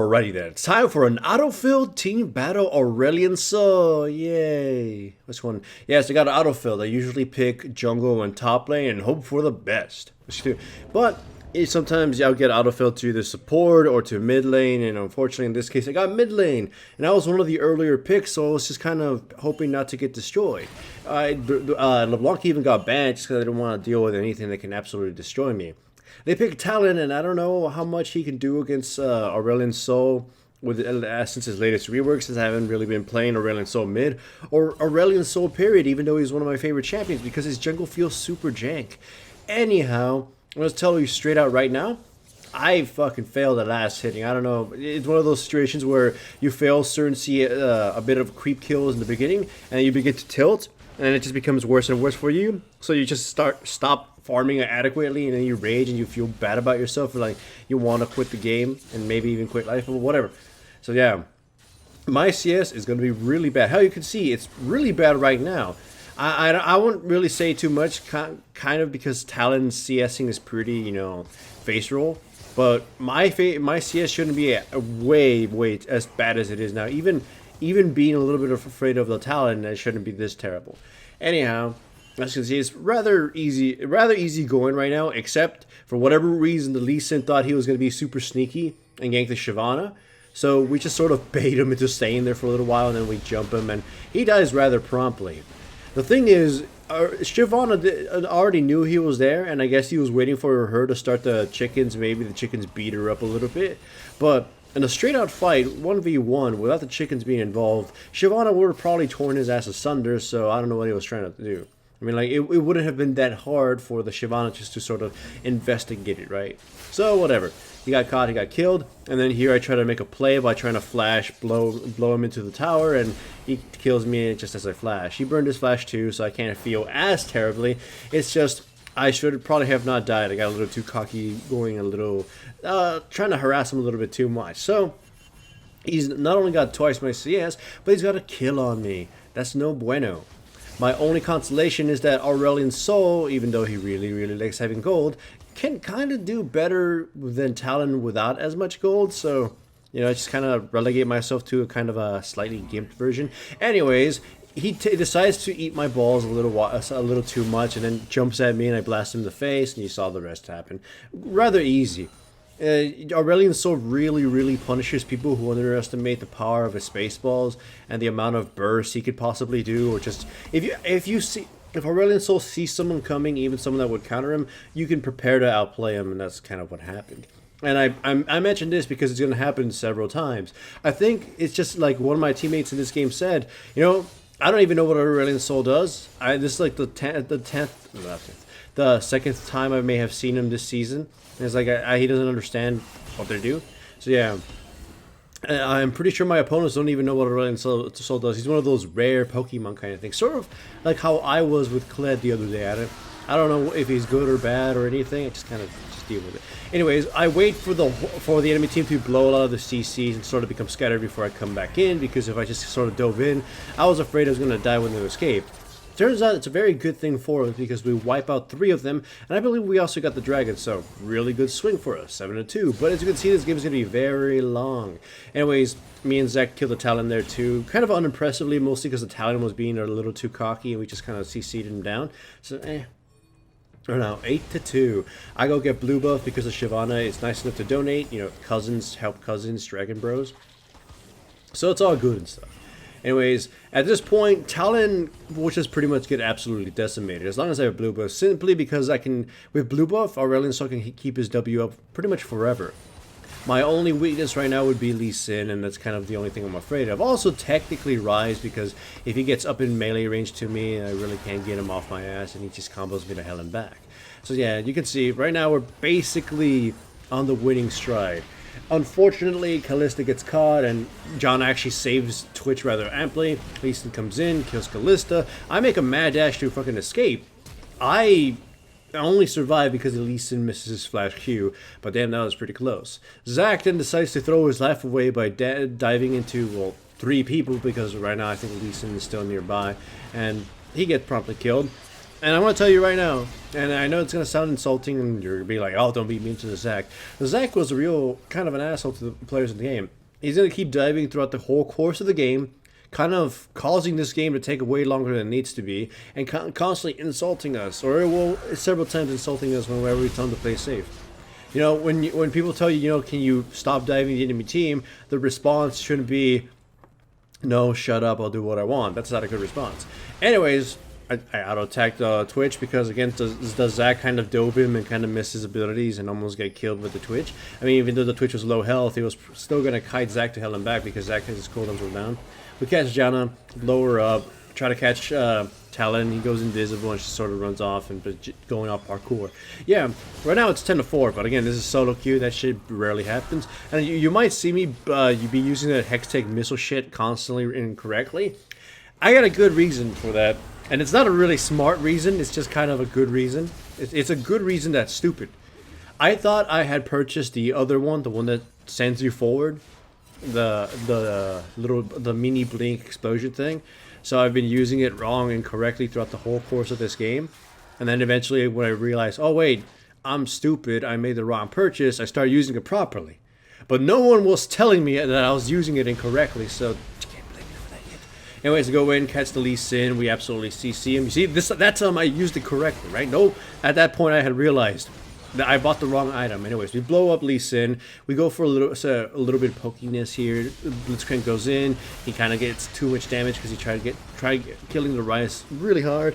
Alrighty then, it's time for an autofill team battle Aurelion Sol. Yay. Which one? Yes, I got an autofill. I usually pick jungle and top lane and hope for the best. But sometimes I'll get autofill to either support or to mid lane, and unfortunately in this case I got mid lane. And I was one of the earlier picks, so I was just kind of hoping not to get destroyed. LeBlanc even got banned just because I didn't want to deal with anything that can absolutely destroy me. They picked Talon, and I don't know how much he can do against Aurelion Sol with since his latest rework, since I haven't really been playing Aurelion Sol mid or Aurelion Sol period, even though he's one of my favorite champions because his jungle feels super jank. Anyhow, I'm going to tell you straight out right now, I fucking failed at last hitting. I don't know. It's one of those situations where you fail certain a bit of creep kills in the beginning, and you begin to tilt, and it just becomes worse and worse for you. So you just stop farming adequately, and then you rage and you feel bad about yourself, and like you want to quit the game and maybe even quit life or whatever. So yeah, my CS is going to be really bad. How you can see, it's really bad right now. I wouldn't really say too much, kind of because Talon CSing is pretty, face roll. But my CS shouldn't be way as bad as it is now. Even being a little bit afraid of the Talon, it shouldn't be this terrible. Anyhow, as you can see, it's rather easy going right now, except for whatever reason the Lee Sin thought he was going to be super sneaky and gank the Shyvana. So we just sort of bait him into staying there for a little while, and then we jump him, and he dies rather promptly. The thing is, Shyvana already knew he was there, and I guess he was waiting for her to start the chickens. Maybe the chickens beat her up a little bit, but in a straight-out fight, 1v1, without the chickens being involved, Shyvana would have probably torn his ass asunder, so I don't know what he was trying to do. I mean, like, it wouldn't have been that hard for the Shyvana just to sort of investigate it, right? So, whatever. He got caught, he got killed, and then here I try to make a play by trying to flash, blow him into the tower, and he kills me just as I flash. He burned his flash too, so I can't feel as terribly. It's just, I should probably have not died. I got a little too cocky, going a little, trying to harass him a little bit too much. So, he's not only got twice my CS, but he's got a kill on me. That's no bueno. My only consolation is that Aurelion Sol, even though he really likes having gold, can kind of do better than Talon without as much gold. So, I just kind of relegate myself to a kind of a slightly gimped version. Anyways, he decides to eat my balls a little too much, and then jumps at me, and I blast him in the face, and you saw the rest happen. Rather easy. Aurelion Sol really punishes people who underestimate the power of his spaceballs and the amount of bursts he could possibly do, or just if Aurelion Sol sees someone coming, even someone that would counter him, you can prepare to outplay him, and that's kind of what happened. And I mentioned this because it's going to happen several times. I think it's just like one of my teammates in this game said, I don't even know what Aurelion Sol does. This is like the second time I may have seen him this season. And it's like he doesn't understand what they do. So yeah, I'm pretty sure my opponents don't even know what Aurelion Sol does. He's one of those rare Pokemon kind of things, sort of like how I was with Kled the other day. I don't know if he's good or bad or anything. I just kind of deal with it. Anyways, I wait for the enemy team to blow a lot of the CCs and sort of become scattered before I come back in, because if I just sort of dove in, I was afraid I was going to die when they escaped. Turns out it's a very good thing for us because we wipe out 3 of them, and I believe we also got the dragon, so really good swing for us, 7-2. But as you can see, this game is going to be very long. Anyways, me and Zach killed the Talon there too, kind of unimpressively, mostly because the Talon was being a little too cocky, and we just kind of CC'd him down. So, Or now 8-2. I go get blue buff because of Shyvana. It's nice enough to donate. Cousins help cousins, Dragon Bros. So it's all good and stuff. Anyways, at this point, Talon will just pretty much get absolutely decimated as long as I have blue buff. Simply because with blue buff, Aurelion Sol can keep his W up pretty much forever. My only weakness right now would be Lee Sin, and that's kind of the only thing I'm afraid of. Also, technically Rise, because if he gets up in melee range to me, I really can't get him off my ass, and he just combos me to hell and back. So yeah, you can see, right now we're basically on the winning stride. Unfortunately, Kalista gets caught, and John actually saves Twitch rather amply. Lee Sin comes in, kills Kalista. I make a mad dash to fucking escape. I only survive because Lee Sin misses his flash Q, but damn, that was pretty close. Zach then decides to throw his life away by diving into, well, 3 people, because right now I think Lee Sin is still nearby, and he gets promptly killed. And I want to tell you right now, and I know it's going to sound insulting, and you're going to be like, oh, don't be mean to the Zach. The Zach was a real kind of an asshole to the players in the game. He's going to keep diving throughout the whole course of the game, kind of causing this game to take way longer than it needs to be, and constantly insulting us, or well, several times insulting us whenever we tell him to play safe. You know, when people tell you, you know, can you stop diving the enemy team, the response shouldn't be, no, shut up, I'll do what I want. That's not a good response. Anyways, I auto-attacked Twitch because, again, does Zach kind of dope him and kind of miss his abilities and almost get killed with the Twitch. I mean, even though the Twitch was low health, he was still going to kite Zach to hell and back because Zach his cooldowns were down. We catch Janna, blow her up, try to catch Talon. He goes invisible and she sort of runs off and going off parkour. Yeah, right now it's 10-4, but again, this is solo queue. That shit rarely happens. And you might see me you be using that Hextech missile shit constantly incorrectly. I got a good reason for that. And it's not a really smart reason, it's just kind of a good reason. It's a good reason that's stupid. I thought I had purchased the other one, the one that sends you forward. The mini blink explosion thing. So I've been using it wrong and incorrectly throughout the whole course of this game. And then eventually when I realized, oh wait, I'm stupid, I made the wrong purchase, I started using it properly. But no one was telling me that I was using it incorrectly, so anyways, go in, catch the Lee Sin. We absolutely CC him. You see, that time I used it correctly, right? No, at that point I had realized that I bought the wrong item. Anyways, we blow up Lee Sin. We go for a little bit of pokiness here. Blitzcrank goes in. He kind of gets too much damage because he tried killing the Rise really hard.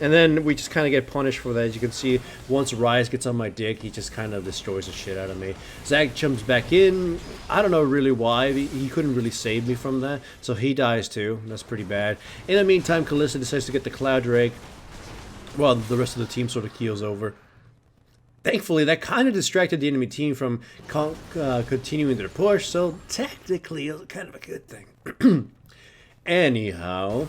And then we just kind of get punished for that. As you can see, once Rise gets on my dick, he just kind of destroys the shit out of me. Zach jumps back in. I don't know really why. He couldn't really save me from that. So he dies too. That's pretty bad. In the meantime, Kalista decides to get the Cloud Drake. Well, the rest of the team sort of keels over. Thankfully, that kind of distracted the enemy team from continuing their push. So technically, it was kind of a good thing. Anyhow,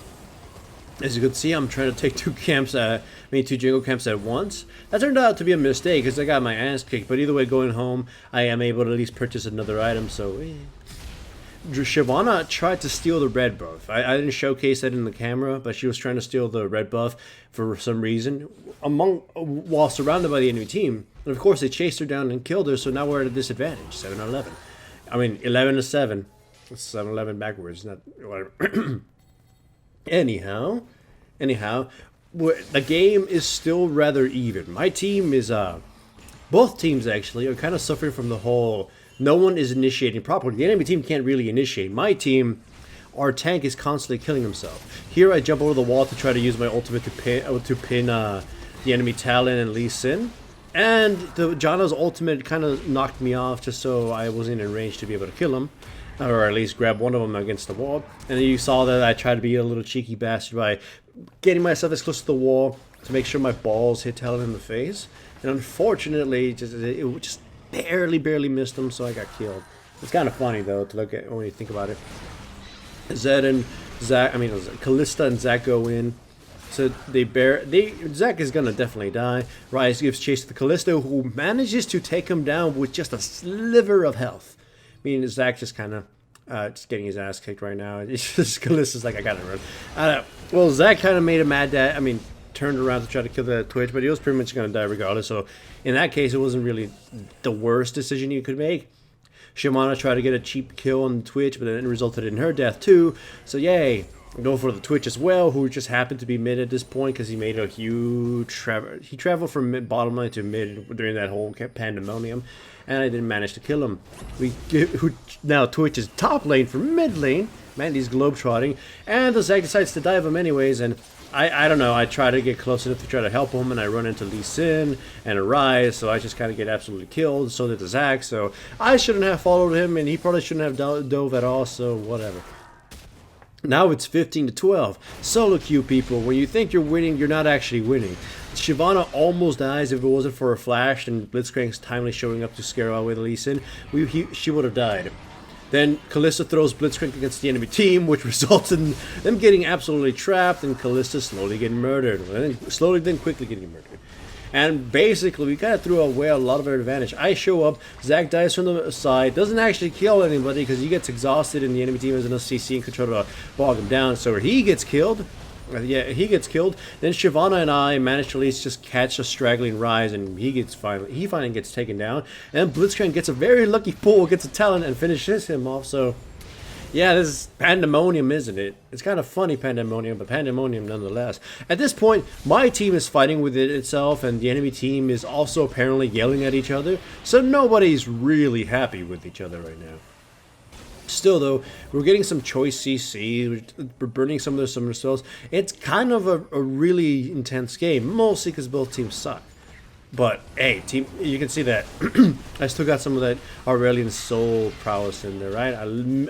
as you can see, I'm trying to take two jungle camps at once. That turned out to be a mistake because I got my ass kicked. But either way, going home, I am able to at least purchase another item. So, Shyvana tried to steal the red buff. I didn't showcase that in the camera, but she was trying to steal the red buff for some reason while surrounded by the enemy team. And of course, they chased her down and killed her. So now we're at a disadvantage, 7-11. I mean, 11-7. 7-11 backwards, not whatever. Anyhow, the game is still rather even. My team is, both teams actually are kind of suffering from the whole, no one is initiating properly. The enemy team can't really initiate. My team, our tank is constantly killing himself. Here I jump over the wall to try to use my ultimate to pin the enemy Talon and Lee Sin. And the Janna's ultimate kind of knocked me off just so I wasn't in range to be able to kill him. Or at least grab one of them against the wall. And then you saw that I tried to be a little cheeky bastard by getting myself as close to the wall to make sure my balls hit Talon in the face. And unfortunately, it just barely missed him, so I got killed. It's kind of funny, though, to look at when you think about it. Kalista and Zach go in. So Zach is gonna definitely die. Rise gives chase to the Kalista, who manages to take him down with just a sliver of health. I mean, Zach just kind of just getting his ass kicked right now. It's just Kalista's like, I gotta run. Well, Zach kind of made a mad dad. I mean, turned around to try to kill the Twitch, but he was pretty much gonna die regardless. So in that case, it wasn't really the worst decision you could make. Shyvana tried to get a cheap kill on the Twitch, but then it resulted in her death too. So yay. Go for the Twitch as well, who just happened to be mid at this point because he made a huge travel. He traveled from bottom lane to mid during that whole pandemonium, and I didn't manage to kill him. Now Twitch is top lane for mid lane. Man, he's globetrotting, and the Zag decides to dive him anyways. And I don't know. I try to get close enough to try to help him, and I run into Lee Sin and a Rise, so I just kind of get absolutely killed. So did the Zag. So I shouldn't have followed him, and he probably shouldn't have dove at all. So whatever. Now it's 15-12. Solo queue, people. When you think you're winning, you're not actually winning. Shyvana almost dies if it wasn't for a flash and Blitzcrank's timely showing up to scare away the Lee Sin. She would have died. Then Kalista throws Blitzcrank against the enemy team, which results in them getting absolutely trapped and Kalista slowly getting murdered. Then quickly getting murdered. And basically, we kind of threw away a lot of our advantage. I show up, Zach dies from the side, doesn't actually kill anybody because he gets exhausted and the enemy team has enough CC and control to bog him down. So he gets killed. Yeah, he gets killed. Then Shyvana and I manage to at least just catch a straggling Rise, and he finally gets taken down. And Blitzcrank gets a very lucky pull, gets a talent, and finishes him off. So, yeah, this is pandemonium, isn't it? It's kind of funny pandemonium, but pandemonium nonetheless. At this point, my team is fighting with itself, and the enemy team is also apparently yelling at each other. So nobody's really happy with each other right now. Still, though, we're getting some choice CC, we're burning some of their summoner spells. It's kind of a really intense game, mostly because both teams suck. But, hey, team, you can see that I still got some of that Aurelion Sol prowess in there, right?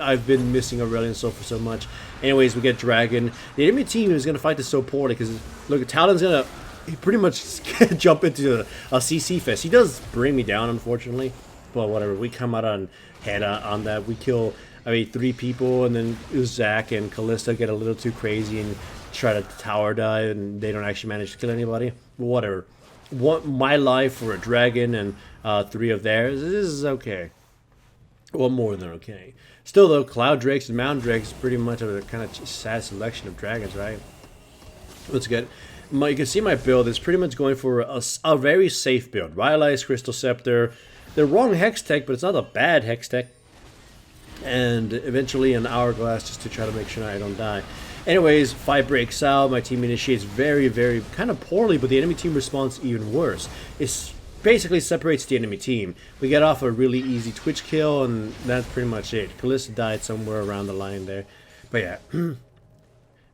I've been missing Aurelion Sol for so much. Anyways, we get Dragon. The enemy team is going to fight this so poorly because, look, Talon's going to pretty much jump into a CC fest. He does bring me down, unfortunately. But whatever, we come out on head on that. We kill, 3 people, and then Zac and Callista get a little too crazy and try to tower dive, and they don't actually manage to kill anybody. But whatever. My life for a dragon and 3 of theirs, this is okay. Well, more than okay. Still, though, Cloud Drakes and Mountain Drakes is pretty much a kind of sad selection of dragons, right? Let's get... You can see my build is pretty much going for a very safe build. Rylai's Crystal Scepter. The wrong Hex Tech, but it's not a bad Hex Tech. And eventually an Hourglass just to try to make sure I don't die. Anyways, fight breaks out. My team initiates very, very kind of poorly, but the enemy team responds even worse. It basically separates the enemy team. We get off a really easy Twitch kill, and that's pretty much it. Callista died somewhere around the line there. But yeah.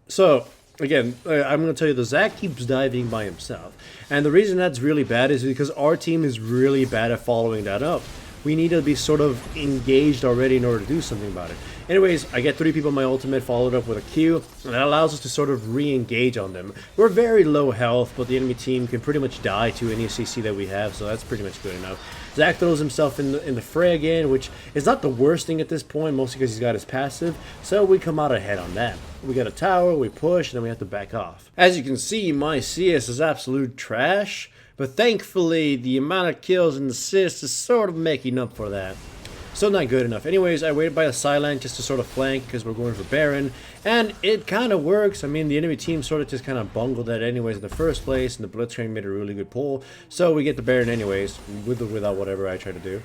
So, again, I'm going to tell you, the Zac keeps diving by himself. And the reason that's really bad is because our team is really bad at following that up. We need to be sort of engaged already in order to do something about it. Anyways, I get 3 people in my ultimate, followed up with a Q, and that allows us to sort of re-engage on them. We're very low health, but the enemy team can pretty much die to any CC that we have, so that's pretty much good enough. Zac throws himself in the fray again, which is not the worst thing at this point, mostly because he's got his passive, so we come out ahead on that. We got a tower, we push, and then we have to back off. As you can see, my CS is absolute trash, but thankfully the amount of kills and assists is sort of making up for that. Still not good enough. Anyways, I waited by a sideline just to sort of flank because we're going for Baron, and it kind of works. I mean, the enemy team sort of just kind of bungled that anyways in the first place, and the Blitzcrank made a really good pull, so we get the Baron anyways, with or without whatever I try to do.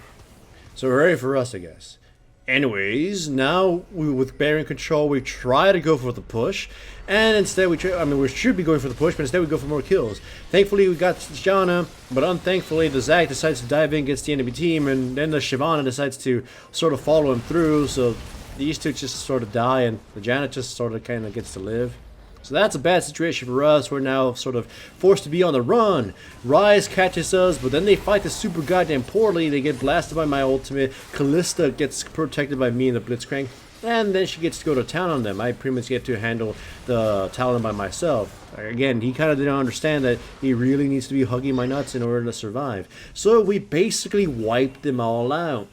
So hooray for us, I guess. Anyways, now with Baron control, we try to go for the push, and instead we should be going for the push, but instead we go for more kills. Thankfully, we got Janna, but unthankfully, the Zac decides to dive in against the enemy team, and then the Shyvana decides to sort of follow him through, so these two just sort of die, and the Janna just sort of kind of gets to live. So that's a bad situation for us. We're now sort of forced to be on the run. Rise catches us, but then they fight this super goddamn poorly. They get blasted by my ultimate. Callista gets protected by me and the Blitzcrank. And then she gets to go to town on them. I pretty much get to handle the Talon by myself. Again, he kind of didn't understand that he really needs to be hugging my nuts in order to survive. So we basically wiped them all out.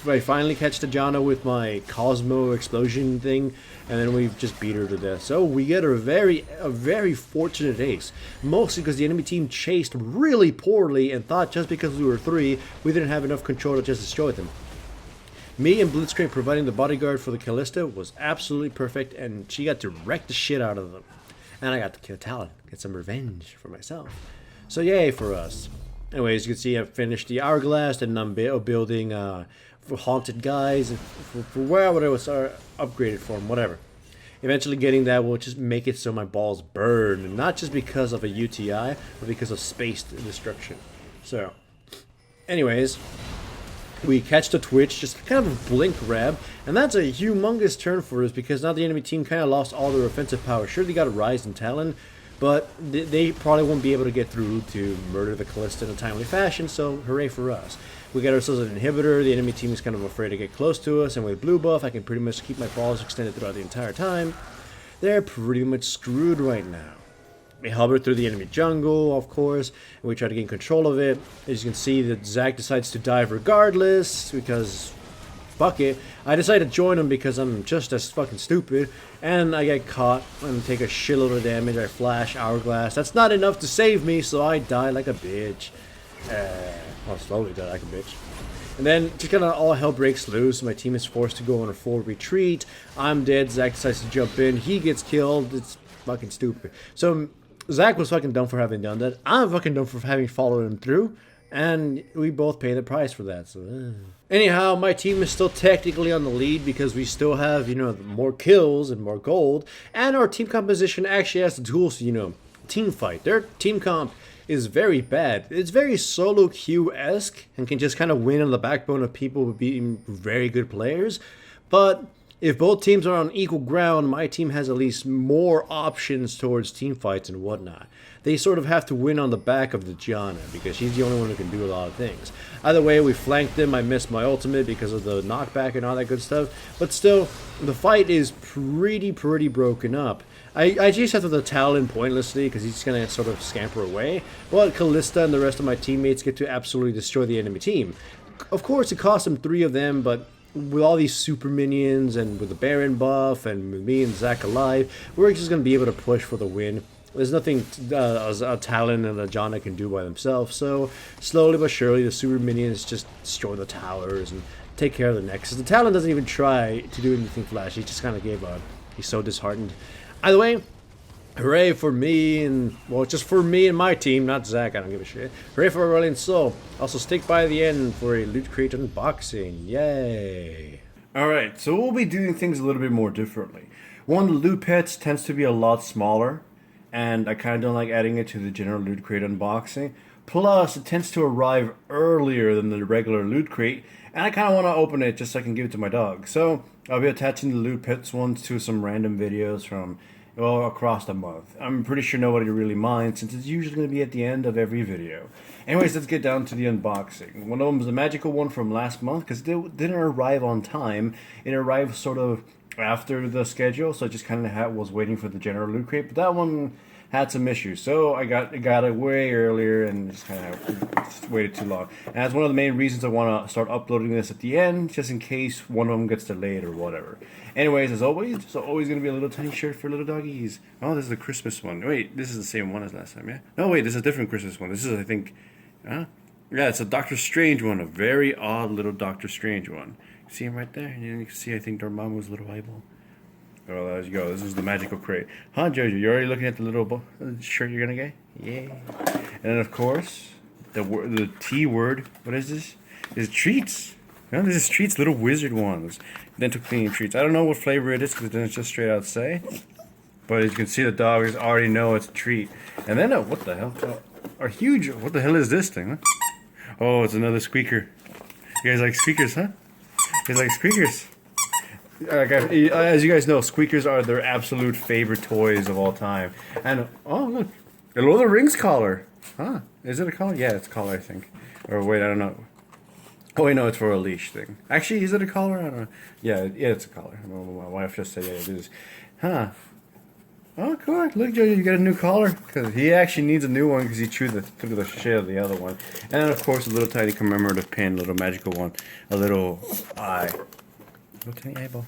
I finally catch the Janna with my Cosmo explosion thing, and then we just beat her to death. So we get a very fortunate ace, mostly because the enemy team chased really poorly and thought just because we were 3, we didn't have enough control to just destroy them. Me and Blitzcrank providing the bodyguard for the Callista was absolutely perfect, and she got to wreck the shit out of them. And I got to kill Talon, get some revenge for myself. So yay for us. Anyways, you can see I've finished the Hourglass, and I'm building for Haunted Guys, and for wherever it was upgraded for them, whatever. Eventually getting that will just make it so my balls burn, and not just because of a UTI, but because of space destruction. So, anyways, we catch the Twitch, just kind of a blink grab, and that's a humongous turn for us because now the enemy team kind of lost all their offensive power. Sure, they got a Rise and Talon, but they probably won't be able to get through to murder the Callista in a timely fashion, so hooray for us. We got ourselves an inhibitor, the enemy team is kind of afraid to get close to us, and with blue buff I can pretty much keep my balls extended throughout the entire time. They're pretty much screwed right now. We hover through the enemy jungle, of course, and we try to gain control of it. As you can see, that Zac decides to dive regardless, because fuck it. I decided to join him because I'm just as fucking stupid, and I get caught and take a shitload of damage. I flash Hourglass. That's not enough to save me, so I die like a bitch. Well, slowly die like a bitch. And then just kind of all hell breaks loose. My team is forced to go on a full retreat. I'm dead. Zac decides to jump in. He gets killed. It's Fucking stupid. So Zach was fucking dumb for having done that. I'm fucking dumb for having followed him through. And we both pay the price for that. So, anyhow, my team is still technically on the lead because we still have, more kills and more gold. And our team composition actually has the tools to, team fight. Their team comp is very bad. It's very solo queue-esque and can just kind of win on the backbone of people being very good players. But if both teams are on equal ground, my team has at least more options towards team fights and whatnot. They sort of have to win on the back of the Janna because she's the only one who can do a lot of things. Either way, we flanked them. I missed my ultimate because of the knockback and all that good stuff. But still, the fight is pretty broken up. I chased after the Talon pointlessly because he's going to sort of scamper away. But Callista and the rest of my teammates get to absolutely destroy the enemy team. Of course, it cost them 3 of them, but with all these super minions and with the Baron buff and with me and Zach alive, we're just going to be able to push for the win. There's nothing a Talon and a Janna can do by themselves, so slowly but surely the super minions just destroy the towers and take care of the nexus. The Talon doesn't even try to do anything flashy, he just kind of gave up. He's so disheartened. Either way, hooray for me and, well, just for me and my team, not Zach, I don't give a shit. Hooray for Aurelion Sol. Also stick by the end for a Loot Crate unboxing. Yay. Alright, so we'll be doing things a little bit more differently. One, the loot pets tends to be a lot smaller, and I kind of don't like adding it to the general Loot Crate unboxing. Plus, it tends to arrive earlier than the regular Loot Crate, and I kind of want to open it just so I can give it to my dog. So, I'll be attaching the loot pets ones to some random videos from, well, across the month. I'm pretty sure nobody really minds since it's usually going to be at the end of every video. Anyways, let's get down to the unboxing. One of them is the magical one from last month because it didn't arrive on time. It arrived sort of after the schedule, so I just kind of was waiting for the general loot crate. But that one had some issues, so I got it way earlier and just kind of waited too long. And that's one of the main reasons I want to start uploading this at the end, just in case one of them gets delayed or whatever. Anyways, as always, there's always going to be a little tiny shirt for little doggies. Oh, this is the Christmas one. Wait, this is the same one as last time, yeah? No, wait, this is a different Christmas one. This is, I think, yeah, it's a Doctor Strange one, a very odd little Doctor Strange one. See him right there? And you can see, I think, Dormammu's little eyeball. Oh, there you go. This is the magical crate. Huh, Jojo? You already looking at the little shirt you're gonna get? Yeah. And then, of course, the T word. What is this? Is treats. No, this is treats. Little wizard ones. Dental cleaning treats. I don't know what flavor it is because it doesn't just straight out say. But as you can see, the dogs already know it's a treat. And then, what the hell? A huge. What the hell is this thing? Huh? Oh, it's another squeaker. You guys like squeakers, huh? You guys like squeakers? As you guys know, squeakers are their absolute favorite toys of all time. And, oh, look. A Lord of the Rings collar. Huh. Is it a collar? Yeah, it's a collar, I think. Or wait, I don't know. Oh, wait, no, it's for a leash thing. Actually, is it a collar? I don't know. Yeah, it's a collar. My wife just said, yeah, it is. Huh. Oh, cool. Look, Jojo, you got a new collar. Because he actually needs a new one because he threw the shit of the other one. And then, of course, a little tiny commemorative pin, a little magical one. A little eye. Little tiny eyeball.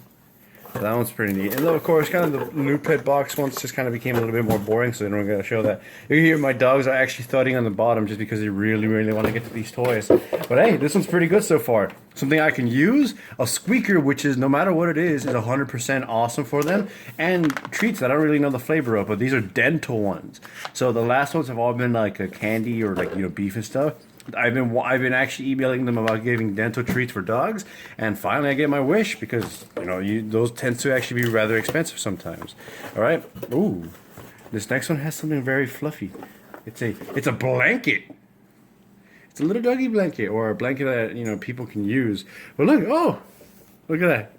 So that one's pretty neat. And then, of course, kind of the loot pet box ones just kind of became a little bit more boring, so they don't going to show that. You can hear my dogs are actually thudding on the bottom just because they really want to get to these toys. But hey, this one's pretty good so far. Something I can use, a squeaker, which is, no matter what it is 100% awesome for them. And treats that I don't really know the flavor of, but these are dental ones. So the last ones have all been like a candy or like, beef and stuff. I've been actually emailing them about giving dental treats for dogs, and finally I get my wish because those tend to actually be rather expensive sometimes. All right, ooh, this next one has something very fluffy. It's a blanket. It's a little doggy blanket or a blanket that people can use. But look, look at that.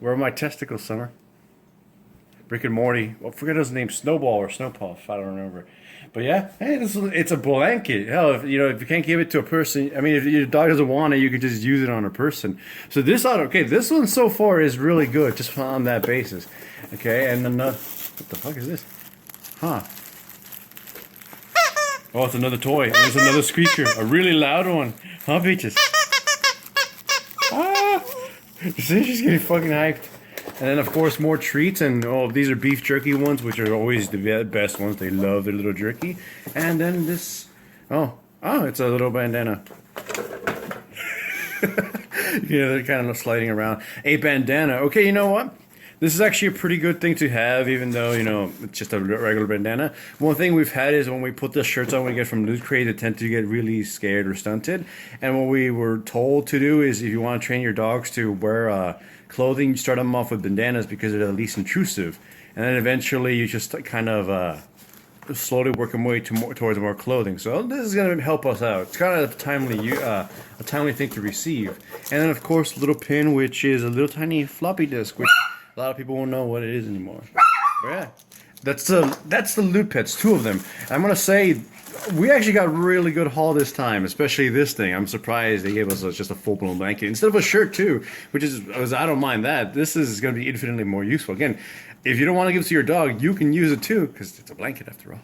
Where are my testicles, Summer? Rick and Morty. Well, I forget his name, Snowball or Snowpuff. I don't remember. But yeah, hey, it's a blanket. Hell, if you can't give it to a person, I mean, if your dog doesn't want it, you can just use it on a person. So this one so far is really good, just on that basis. Okay, and then what the fuck is this? Huh? Oh, it's another toy. There's another squeaker, a really loud one. Huh, Peaches? Ah! See, she's getting fucking hyped. And then, of course, more treats. And, these are beef jerky ones, which are always the best ones. They love their little jerky. And then this... Oh, it's a little bandana. They're kind of sliding around. A bandana. Okay, you know what? This is actually a pretty good thing to have, even though, you know, it's just a regular bandana. One thing we've had is when we put the shirts on we get from Loot Crate, they tend to get really scared or stunted. And what we were told to do is if you want to train your dogs to wear clothing, you start them off with bandanas because they're the least intrusive. And then eventually you just kind of slowly work our way to towards more clothing. So this is going to help us out. It's kind of a timely thing to receive. And then, of course, little pin, which is a little tiny floppy disk, which a lot of people won't know what it is anymore. But yeah, that's the loot pets, 2 of them. I'm gonna say we actually got really good haul this time, especially this thing. I'm surprised they gave us just a full-blown blanket instead of a shirt too, which is I don't mind that. This is gonna be infinitely more useful. Again, if you don't want to give it to your dog, you can use it too because it's a blanket after all.